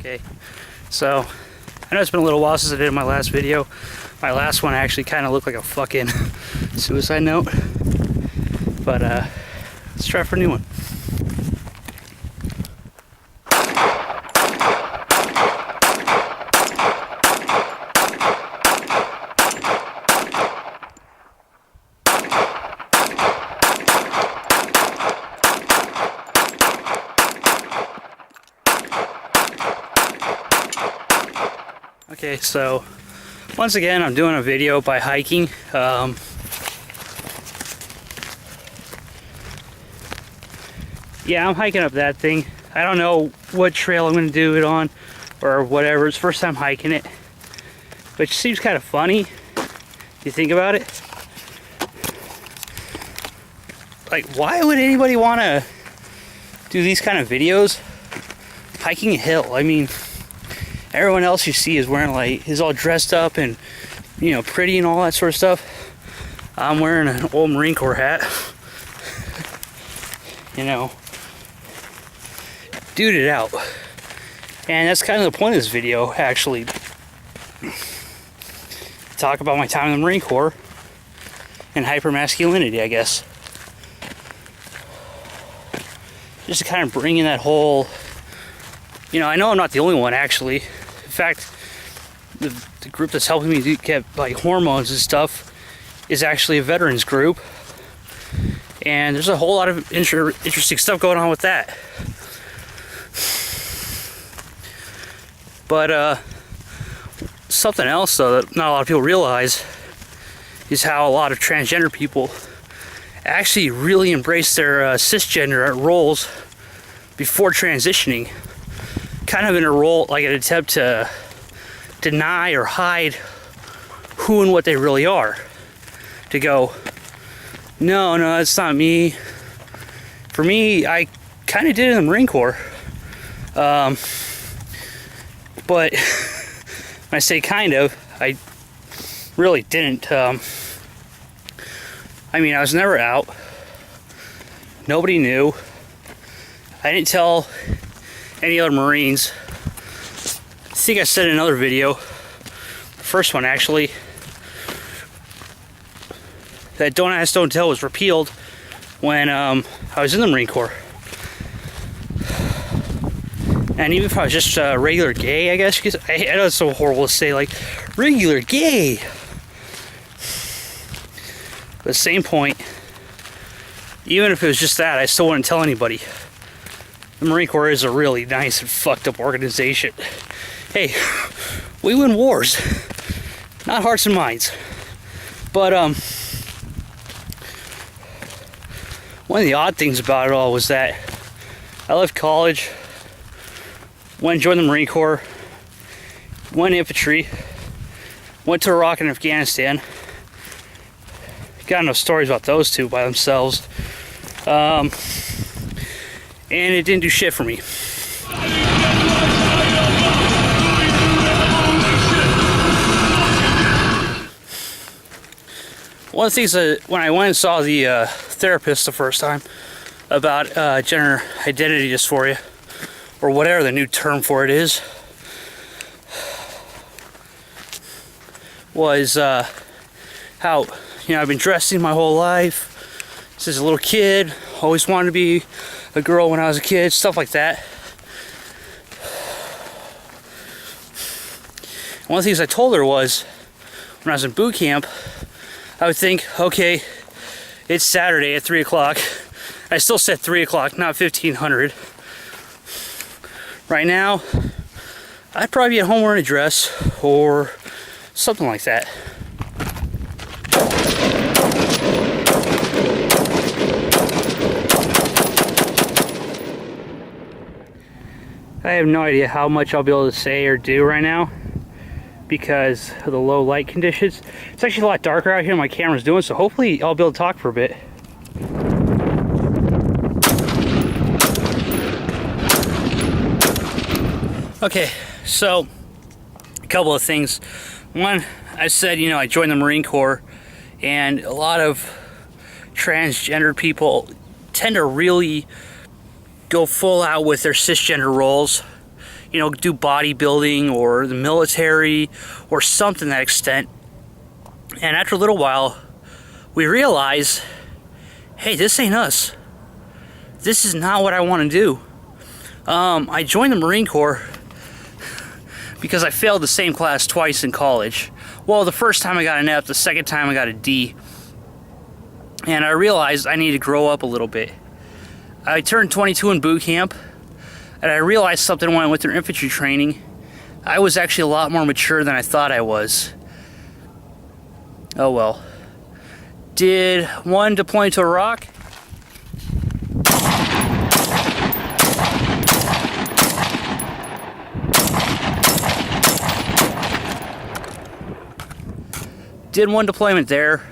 Okay, so I know it's been a little while since I did my last video. My last one actually kind of looked like a fucking suicide note, but let's try for a new one. Okay, so once again I'm doing a video by hiking. Yeah, I'm hiking up that thing. I don't know what trail I'm going to do it on or whatever. It's the first time hiking it, but it seems kind of funny if you think about it. Like, why would anybody want to do these kind of videos hiking a hill? I mean, everyone else you see is wearing, like, is all dressed up and, you know, pretty and all that sort of stuff. I'm wearing an old Marine Corps hat. You know, dude it out. And that's kind of the point of this video, actually. Talk about my time in the Marine Corps and hypermasculinity, I guess. Just to kind of bring in that whole, you know, I know I'm not the only one, actually. In fact, the group that's helping me get, like, hormones and stuff is actually a veterans group. And there's a whole lot of interesting stuff going on with that. But something else, though, that not a lot of people realize is how a lot of transgender people actually really embrace their cisgender roles before transitioning. Kind of in a role, like an attempt to deny or hide who and what they really are. To go, no, it's not me. For me, I kind of did it in the Marine Corps. But when I say kind of, I really didn't. I mean, I was never out. Nobody knew. I didn't tell any other Marines. I think I said in another video, the first one actually, that Don't Ask, Don't Tell was repealed when I was in the Marine Corps. And even if I was just regular gay, I guess, because I know it's so horrible to say, like, regular gay. But at the same point, even if it was just that, I still wouldn't tell anybody. The Marine Corps is a really nice and fucked up organization. Hey, we win wars, not hearts and minds. But one of the odd things about it all was that I left college, went and joined the Marine Corps, went infantry, went to Iraq and Afghanistan. Got enough stories about those two by themselves. And it didn't do shit for me. One of the things that when I went and saw the therapist the first time about gender identity dysphoria, or whatever the new term for it is, was how, you know, I've been dressing my whole life since a little kid, always wanted to be a girl when I was a kid, stuff like that. One of the things I told her was, when I was in boot camp, I would think, okay, it's Saturday at 3 o'clock. I still said 3 o'clock, not 1500. Right now, I'd probably be at home wearing a dress or something like that. I have no idea how much I'll be able to say or do right now because of the low light conditions. It's actually a lot darker out here than my camera's doing, so hopefully I'll be able to talk for a bit. Okay, so a couple of things. One, I said, you know, I joined the Marine Corps, and a lot of transgender people tend to really go full out with their cisgender roles. do bodybuilding or the military or something to that extent. And after a little while, we realize, hey, this ain't us. This is not what I want to do. I joined the Marine Corps because I failed the same class twice in college. Well, the first time I got an F, the second time I got a D. And I realized I needed to grow up a little bit. I turned 22 in boot camp, and I realized something when I went through infantry training. I was actually a lot more mature than I thought I was. Oh well. Did one deploy to Iraq? Did one deployment there.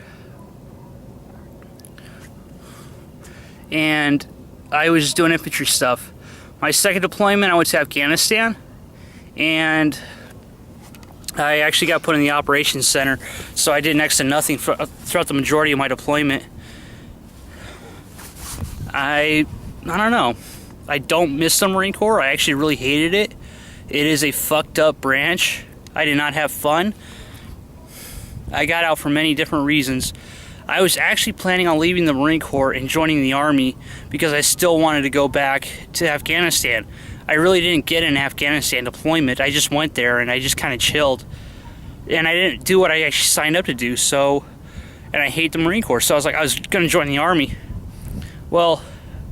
And I was just doing infantry stuff. My second deployment, I went to Afghanistan, and I actually got put in the operations center, so I did next to nothing throughout the majority of my deployment. I don't know. I don't miss the Marine Corps. I actually really hated it. It is a fucked up branch. I did not have fun. I got out for many different reasons. I was actually planning on leaving the Marine Corps and joining the Army because I still wanted to go back to Afghanistan. I really didn't get an Afghanistan deployment. I just went there and I just kind of chilled. And I didn't do what I actually signed up to do, and I hate the Marine Corps, so I was like, I was going to join the Army. Well,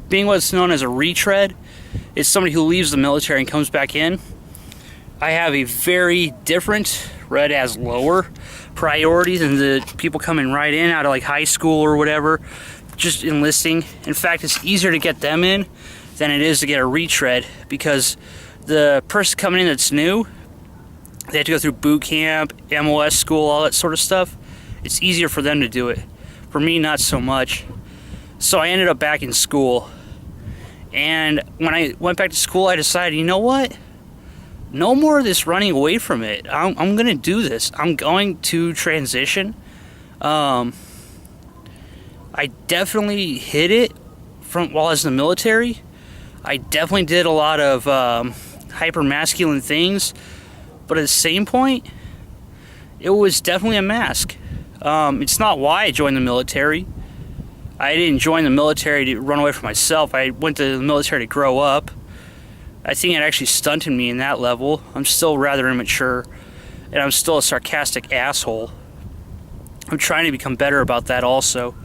being what's known as a retread, it's somebody who leaves the military and comes back in. I have a very different, read as lower, priority than the people coming right in out of like high school or whatever, just enlisting. In fact, it's easier to get them in than it is to get a retread, because the person coming in that's new, they have to go through boot camp, MOS school, all that sort of stuff. It's easier for them to do it. For me, not so much. So I ended up back in school. And when I went back to school, I decided, you know what? No more of this running away from it. I'm going to do this. I'm going to transition. I definitely hit it from while I was in the military. I definitely did a lot of hypermasculine things. But at the same point, it was definitely a mask. It's not why I joined the military. I didn't join the military to run away from myself. I went to the military to grow up. I think it actually stunted me in that level. I'm still rather immature, and I'm still a sarcastic asshole. I'm trying to become better about that also.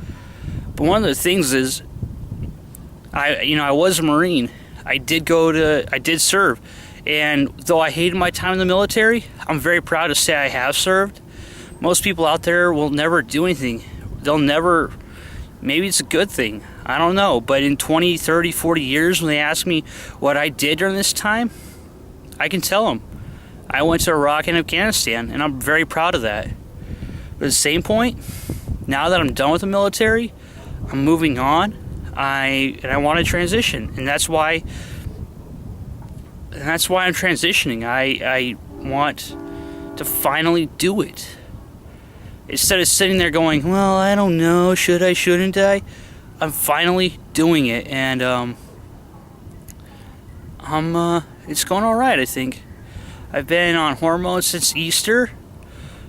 But one of the things is, I was a Marine. I did serve. And though I hated my time in the military, I'm very proud to say I have served. Most people out there will never do anything. They'll never, maybe it's a good thing, I don't know. But in 20, 30, 40 years, when they ask me what I did during this time, I can tell them. I went to Iraq and Afghanistan, and I'm very proud of that. But at the same point, now that I'm done with the military, I'm moving on, and I want to transition. And that's why I'm transitioning. I want to finally do it. Instead of sitting there going, well, I don't know, should I, shouldn't I? I'm finally doing it, and it's going all right, I think. I've been on hormones since Easter,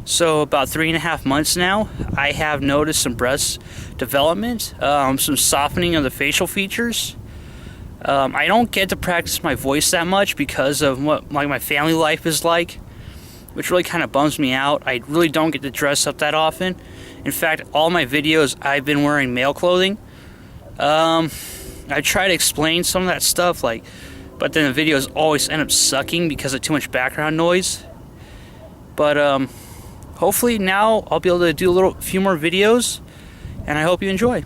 so about 3.5 months now. I have noticed some breast development, some softening of the facial features. I don't get to practice my voice that much because of what my family life is like, which really kind of bums me out. I really don't get to dress up that often. In fact, all my videos, I've been wearing male clothing. I try to explain some of that stuff, but then the videos always end up sucking because of too much background noise. But hopefully now I'll be able to do a few more videos, and I hope you enjoy.